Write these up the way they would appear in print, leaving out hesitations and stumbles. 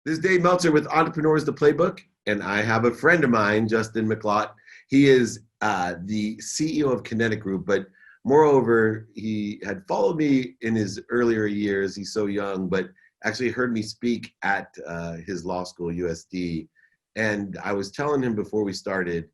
This is Dave Meltzer with Entrepreneurs, the Playbook, and I have a friend of mine, Justin Miclat. He is the CEO of Kinetic Group, but moreover, he had followed me in his earlier years. He's so young, but actually heard me speak at his law school, USD. And I was telling him before we started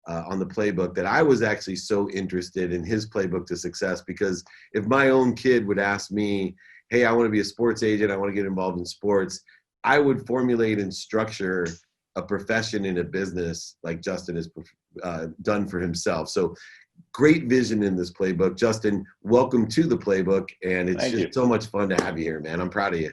on the Playbook that I was actually so interested in his Playbook to success, because if my own kid would ask me, hey, I want to be a sports agent, I want to get involved in sports, I would formulate and structure a profession in a business like Justin has done for himself. So great vision in this Playbook. Justin, welcome to the Playbook. And it's just so much fun to have you here, man. I'm proud of you.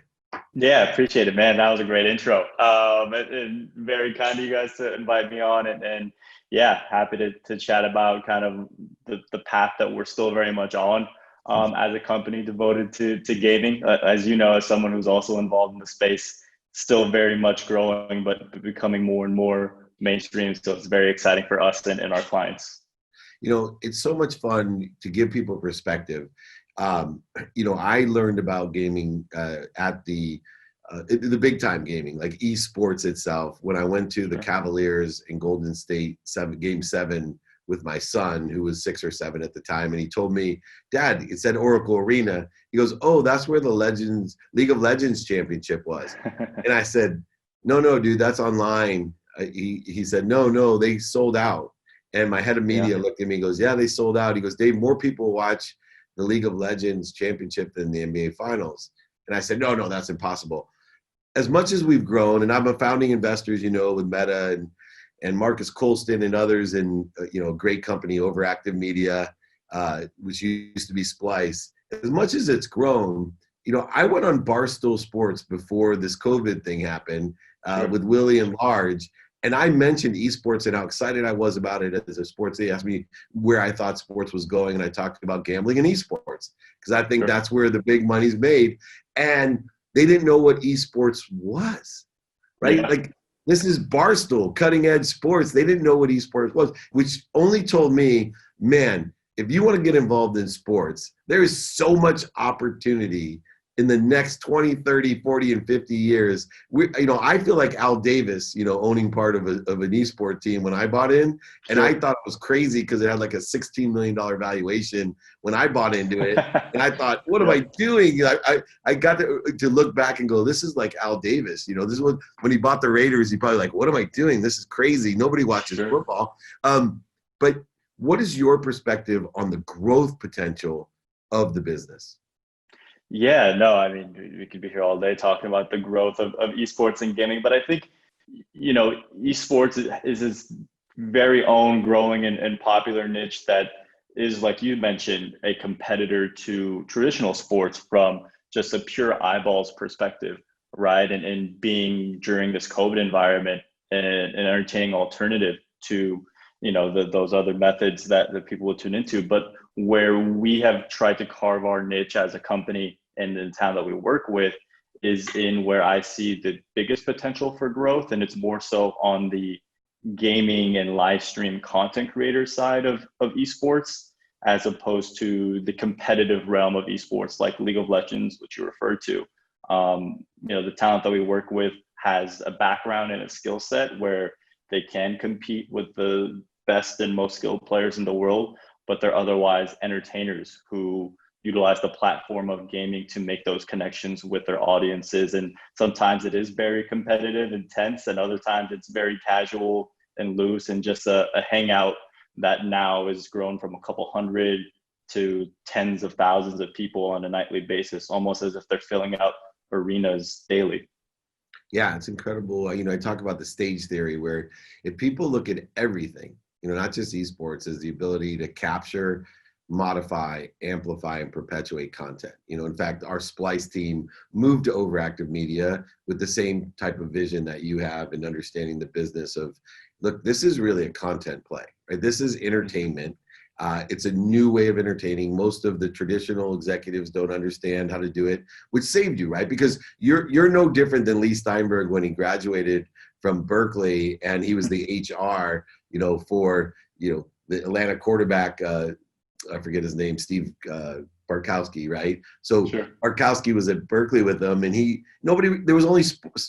Yeah, appreciate it, man. That was a great intro. And very kind of you guys to invite me on. And yeah, happy to chat about kind of the path that we're still very much on as a company devoted to gaming. As you know, as someone who's also involved in the space, still very much growing, but becoming more and more mainstream. So it's very exciting for us and our clients. You know, it's so much fun to give people perspective. You know, I learned about gaming at the big time gaming, like esports itself, when I went to the Cavaliers in Golden State game 7 with my son, who was 6 or 7 at the time. And he told me, Dad, it said Oracle Arena. He goes, oh, that's where the League of Legends championship was. And I said, no, dude, that's online. He said, no, they sold out. And my head of media looked at me and goes, yeah, they sold out. He goes, Dave, more people watch the League of Legends championship than the NBA finals. And I said, no, that's impossible. As much as we've grown, and I'm a founding investor, you know, with Meta and Marcus Colston and others in, you know, a great company, Overactive Media, which used to be Splice. As much as it's grown, you know, I went on Barstool Sports before this COVID thing happened with Willie and Large. And I mentioned esports and how excited I was about it as a sports. They asked me where I thought sports was going, and I talked about gambling and esports, because I think that's where the big money's made. And they didn't know what esports was, right? Yeah. Like, this is Barstool, cutting edge sports. They didn't know what esports was, which only told me, man, if you want to get involved in sports, there is so much opportunity in the next 20, 30, 40, and 50 years. You know, I feel like Al Davis, you know, owning part of an esport team when I bought in. And I thought it was crazy because it had like a $16 million valuation when I bought into it. And I thought, what am I doing? I got to look back and go, this is like Al Davis. You know, this is when he bought the Raiders, he probably like, what am I doing? This is crazy. Nobody watches football. But what is your perspective on the growth potential of the business? Yeah, no, I mean, we could be here all day talking about the growth of esports and gaming, but I think, you know, esports is its very own growing and popular niche that is, like you mentioned, a competitor to traditional sports from just a pure eyeballs perspective, right? And being during this COVID environment an entertaining alternative to, you know, those other methods that people would tune into. But where we have tried to carve our niche as a company and the town that we work with is in where I see the biggest potential for growth. And it's more so on the gaming and live stream content creator side of esports, as opposed to the competitive realm of esports like League of Legends, which you referred to. You know, the talent that we work with has a background and a skill set where they can compete with the best and most skilled players in the world, but they're otherwise entertainers who utilize the platform of gaming to make those connections with their audiences. And sometimes it is very competitive, intense, and other times it's very casual and loose and just a hangout that now is grown from a couple hundred to tens of thousands of people on a nightly basis, almost as if they're filling out arenas daily. Yeah, it's incredible. You know, I talk about the stage theory, where if people look at everything, you know, not just esports, as the ability to capture, modify, amplify, and perpetuate content. You know, in fact, our Splice team moved to Overactive Media with the same type of vision that you have in understanding the business of, look, this is really a content play, right? This is entertainment. It's a new way of entertaining. Most of the traditional executives don't understand how to do it, which saved you, right? Because you're no different than Lee Steinberg when he graduated from Berkeley and he was the HR, you know, for, you know, the Atlanta quarterback, I forget his name, Steve Barkowski, right? So Sure. Barkowski was at Berkeley with them, and there was only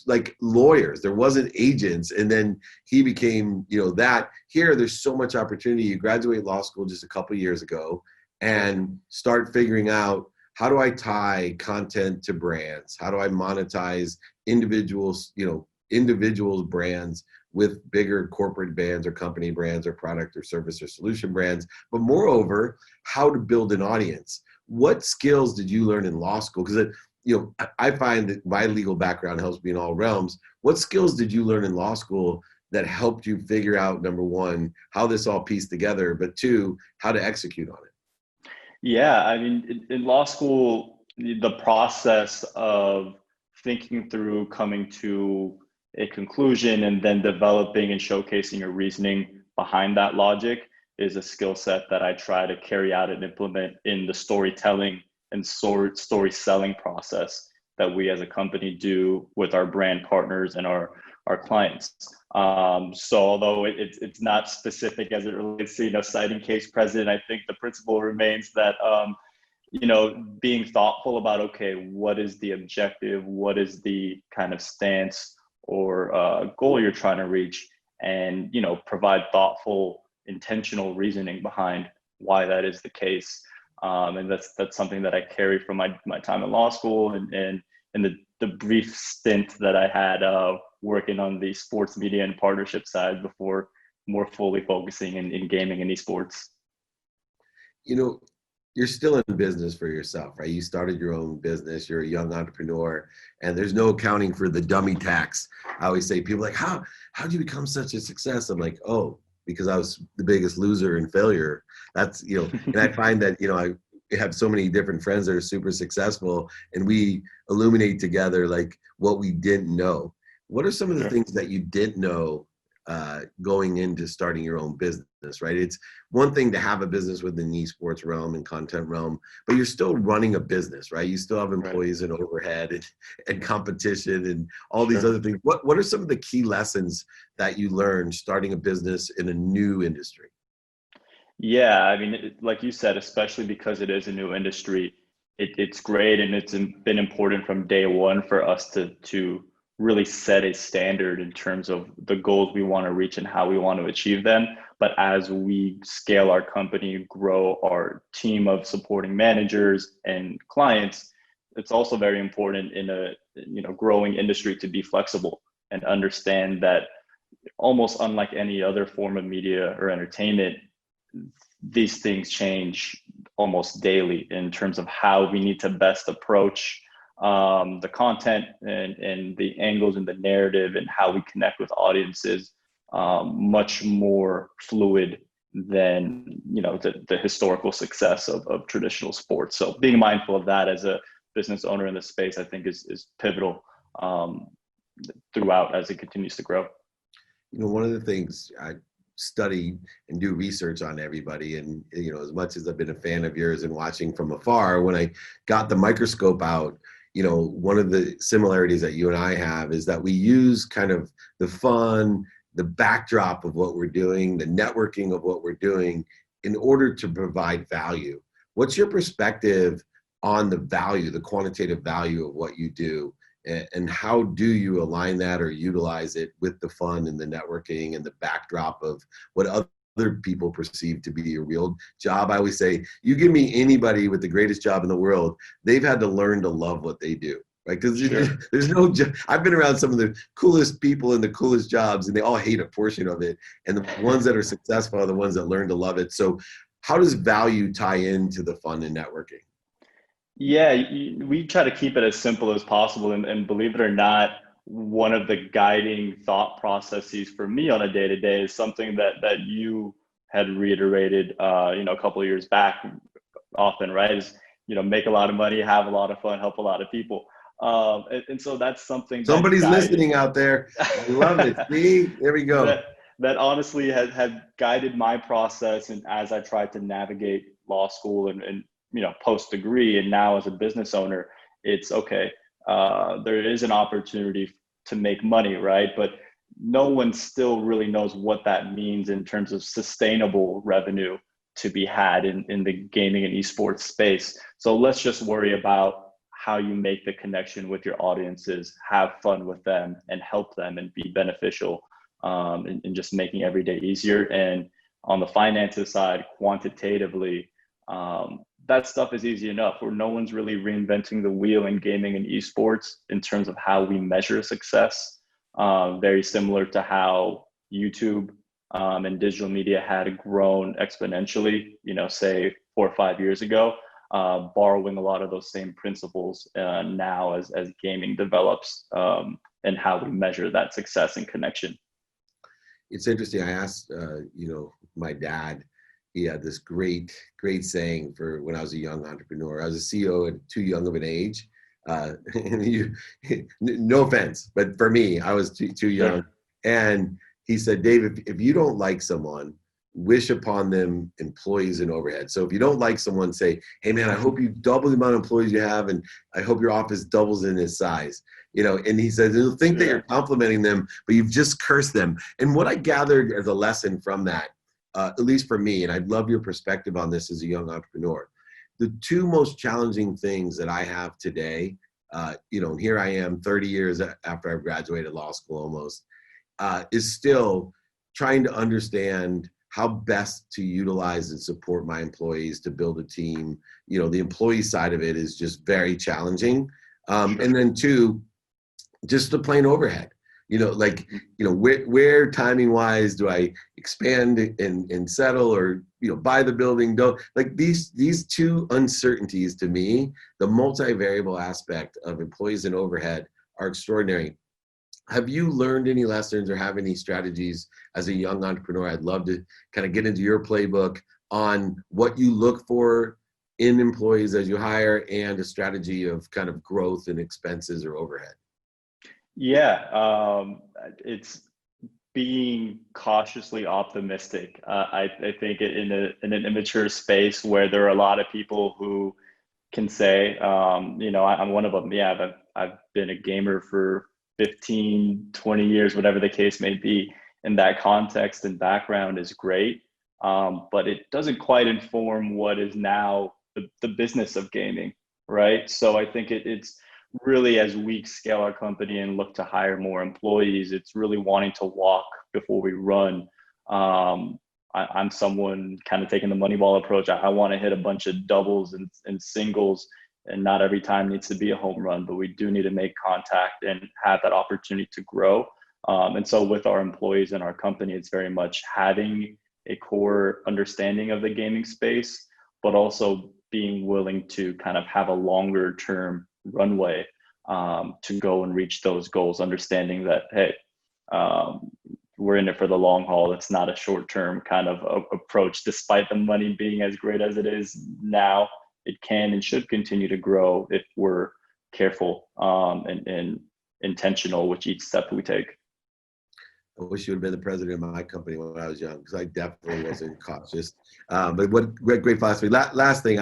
like lawyers, there wasn't agents, and then he became, that. Here, there's so much opportunity. You graduate law school just a couple years ago, and start figuring out, how do I tie content to brands? How do I monetize individuals brands with bigger corporate brands or company brands or product or service or solution brands? But moreover, how to build an audience. What skills did you learn in law school? Because I find that my legal background helps me in all realms. What skills did you learn in law school that helped you figure out, number one, how this all pieced together, but two, how to execute on it? Yeah, I mean, in law school, the process of thinking through, coming to a conclusion, and then developing and showcasing your reasoning behind that logic is a skill set that I try to carry out and implement in the storytelling and story selling process that we as a company do with our brand partners and our clients. So although it's not specific as it relates to citing case precedent, I think the principle remains that being thoughtful about, okay, what is the objective, what is the kind of stance or goal you're trying to reach, and provide thoughtful, intentional reasoning behind why that is the case. And that's something that I carry from my time in law school and the brief stint that I had working on the sports media and partnership side before more fully focusing in gaming and esports. You're still in business for yourself, right? You started your own business. You're a young entrepreneur, and there's no accounting for the dummy tax. I always say, people are like, how did you become such a success? I'm like, oh, because I was the biggest loser and failure. That's, and I find that, I have so many different friends that are super successful, and we illuminate together like what we didn't know. What are some of the things that you didn't know going into starting your own business, right? It's one thing to have a business within the esports realm and content realm, but you're still running a business, right? You still have employees and overhead and competition and all these other things. What are some of the key lessons that you learned starting a business in a new industry? Yeah, I mean, like you said, especially because it is a new industry, it's great, and it's been important from day one for us to really set a standard in terms of the goals we want to reach and how we want to achieve them. But as we scale our company, grow our team of supporting managers and clients, it's also very important in a growing industry to be flexible and understand that, almost unlike any other form of media or entertainment, these things change almost daily in terms of how we need to best approach the content and the angles and the narrative and how we connect with audiences, much more fluid than the historical success of traditional sports. So being mindful of that as a business owner in this space, I think is pivotal throughout as it continues to grow. One of the things I study and do research on everybody, and as much as I've been a fan of yours and watching from afar, when I got the microscope out, one of the similarities that you and I have is that we use kind of the fun, the backdrop of what we're doing, the networking of what we're doing in order to provide value. What's your perspective on the value, the quantitative value of what you do? And how do you align that or utilize it with the fun and the networking and the backdrop of what other people perceive to be a real job? I always say, you give me anybody with the greatest job in the world, they've had to learn to love what they do, right? Because there's no I've been around some of the coolest people in the coolest jobs, and they all hate a portion of it. And the ones that are successful are the ones that learn to love it. So how does value tie into the fun and networking? Yeah, we try to keep it as simple as possible. And believe it or not, one of the guiding thought processes for me on a day-to-day is something that you had reiterated, a couple of years back often, right? Is, make a lot of money, have a lot of fun, help a lot of people. And so that's something Somebody's listening out there. I love it. See, there we go. That honestly had guided my process. And as I tried to navigate law school and post degree, and now as a business owner, it's okay. There is an opportunity to make money, right? But no one still really knows what that means in terms of sustainable revenue to be had in the gaming and esports space. So let's just worry about how you make the connection with your audiences, have fun with them, and help them and be beneficial, and just making every day easier. And on the finances side, quantitatively, that stuff is easy enough, where no one's really reinventing the wheel in gaming and esports in terms of how we measure success. Very similar to how YouTube and digital media had grown exponentially, say 4 or 5 years ago, borrowing a lot of those same principles now as gaming develops, and how we measure that success and connection. It's interesting. I asked, my dad, he had this great saying for when I was a young entrepreneur. I was a CEO at too young of an age. No offense, but for me, I was too young. Sure. And he said, Dave, if you don't like someone, wish upon them employees and overhead. So if you don't like someone, say, hey man, I hope you double the amount of employees you have, and I hope your office doubles in its size. And he said, they'll think that you're complimenting them, but you've just cursed them. And what I gathered as a lesson from that, at least for me, and I'd love your perspective on this as a young entrepreneur, the two most challenging things that I have today, here I am 30 years after I've graduated law school almost, is still trying to understand how best to utilize and support my employees to build a team. The employee side of it is just very challenging. And then two, just the plain overhead. Where timing wise do I expand and settle, or buy the building? Don't like these two uncertainties. To me, the multivariable aspect of employees and overhead are extraordinary. Have you learned any lessons or have any strategies as a young entrepreneur? I'd love to kind of get into your playbook on what you look for in employees as you hire, and a strategy of kind of growth and expenses or overhead. Yeah, it's being cautiously optimistic. I think in an immature space where there are a lot of people who can say, I'm one of them. Yeah, I've been a gamer for 15, 20 years, whatever the case may be. And that context and background is great, but it doesn't quite inform what is now the business of gaming, right? So I think it's really, as we scale our company and look to hire more employees, it's really wanting to walk before we run. I'm someone kind of taking the Moneyball approach. I want to hit a bunch of doubles and singles, and not every time needs to be a home run, but we do need to make contact and have that opportunity to grow. And so with our employees and our company, it's very much having a core understanding of the gaming space, but also being willing to kind of have a longer term runway to go and reach those goals, understanding that, hey, we're in it for the long haul. It's not a short-term kind of approach. Despite the money being as great as it is now, it can and should continue to grow if we're careful and intentional with each step we take. I wish you would have been the president of my company when I was young, because I definitely wasn't cautious. But what great philosophy. Last thing,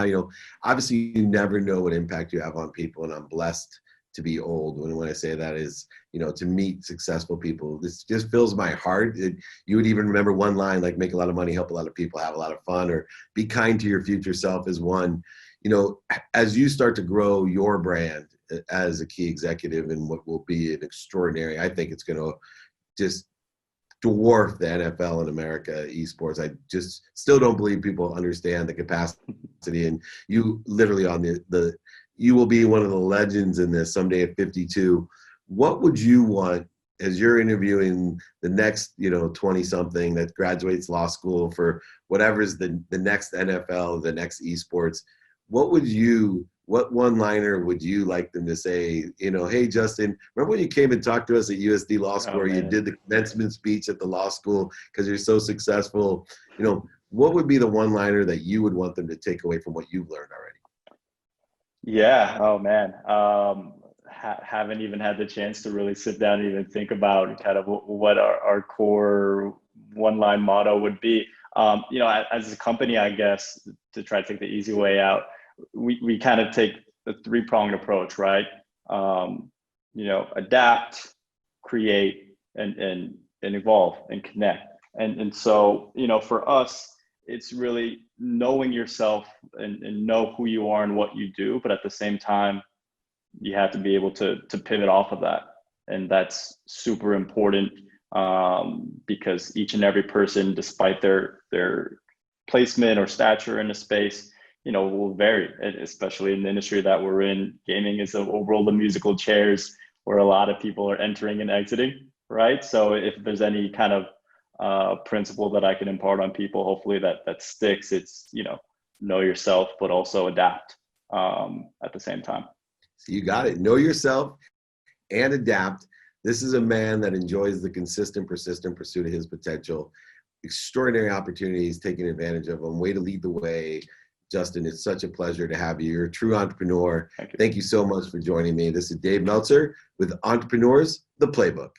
obviously you never know what impact you have on people, and I'm blessed to be old. When I say that is, to meet successful people. This just fills my heart. You would even remember one line like, make a lot of money, help a lot of people, have a lot of fun, or be kind to your future self is one. As you start to grow your brand as a key executive in what will be an extraordinary, I think it's going to just dwarf the NFL in America esports. I just still don't believe people understand the capacity, and you literally on you will be one of the legends in this someday at 52. What would you want as you're interviewing the next, 20 something that graduates law school for whatever's the next NFL, the next esports? What one-liner would you like them to say? Hey, Justin, remember when you came and talked to us at USD Law School, where you did the commencement speech at the law school because you're so successful? What would be the one-liner that you would want them to take away from what you've learned already? Yeah. Oh man. Haven't even had the chance to really sit down and even think about kind of what our core one-line motto would be. As a company, I guess, to try to take the easy way out, we kind of take the three-pronged approach, right? Adapt, create, and evolve and connect. And so, for us, it's really knowing yourself and know who you are and what you do. But at the same time, you have to be able to pivot off of that. And that's super important, because each and every person, despite their placement or stature in a space, will vary, especially in the industry that we're in. Gaming is a world of musical chairs where a lot of people are entering and exiting, right? So if there's any kind of principle that I can impart on people, hopefully that sticks. It's, know yourself, but also adapt at the same time. So you got it. Know yourself and adapt. This is a man that enjoys the consistent, persistent pursuit of his potential. Extraordinary opportunities, taking advantage of them. Way to lead the way. Justin, it's such a pleasure to have you. You're a true entrepreneur. Thank you. Thank you so much for joining me. This is Dave Meltzer with Entrepreneurs, the Playbook.